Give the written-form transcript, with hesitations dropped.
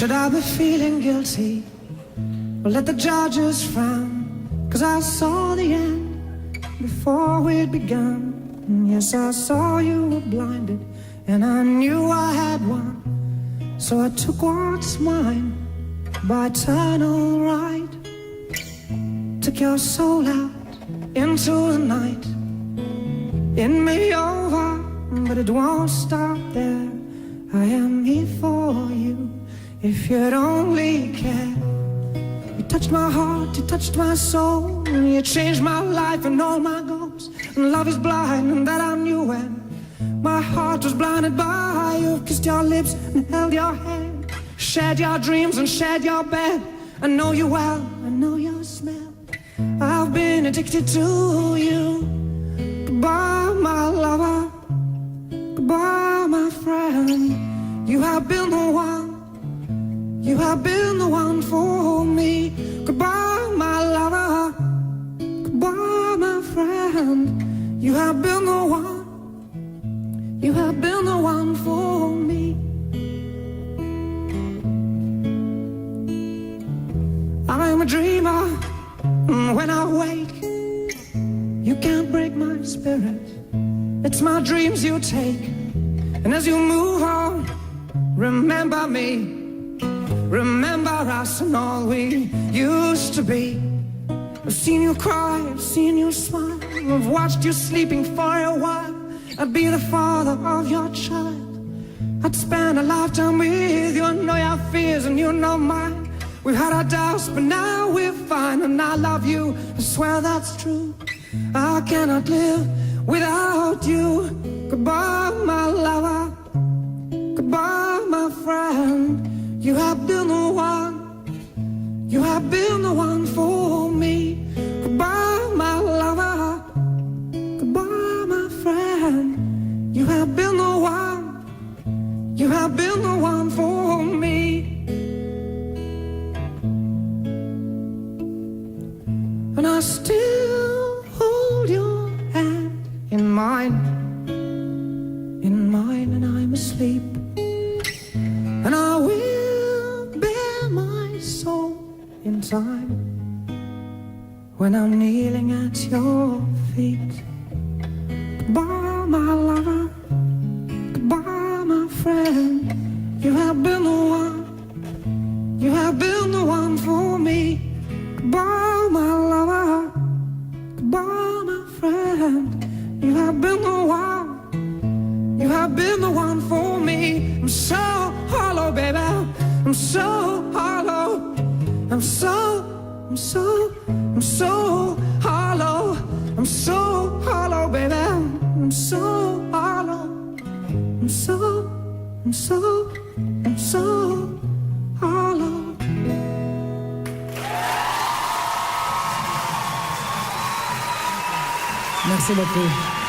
Should I be feeling guilty? Or let the judges frown? 'Cause I saw the end before we'd begun. Yes, I saw you were blinded, and I knew I had won. So I took what's mine by eternal right. Took your soul out into the night. It may over, but it won't stop there. I am here for you, if you'd only care. You touched my heart, you touched my soul, you changed my life and all my goals. And love is blind, and that I knew when my heart was blinded by you. Kissed your lips and held your hand, shared your dreams and shared your bed. I know you well, I know your smell. I've been addicted to you. Goodbye, my lover. Goodbye, my friend. You have been the one. You have been the one for me. Goodbye, my lover. Goodbye, my friend. You have been the one. You have been the one for me. I'm a dreamer. When I wake, you can't break my spirit. It's my dreams you take. And as you move on, remember me. Remember us and all we used to be. I've seen you cry, I've seen you smile, I've watched you sleeping for a while. I'd be the father of your child. I'd spend a lifetime with you. I know your fears and you know mine. We've had our doubts, but now we're fine. And I love you, I swear that's true. I cannot live without you. Goodbye, my lover. Goodbye, my friend. You have been the one. You have been the one for me. Goodbye, my lover. Goodbye, my friend. You have been the one. You have been the one for me. And I still hold your hand in mine, and I'm asleep. And I will bear my soul in time when I'm kneeling at your feet. Goodbye, my lover. Goodbye, my friend. You have been the one. You have been the one for me. Goodbye, my lover. Goodbye, my friend. You have been the one. You have been the one for me. I'm so hollow, baby. I'm so hollow. I'm so hollow. I'm so hollow, baby. I'm so hollow. I'm so hollow. Merci beaucoup.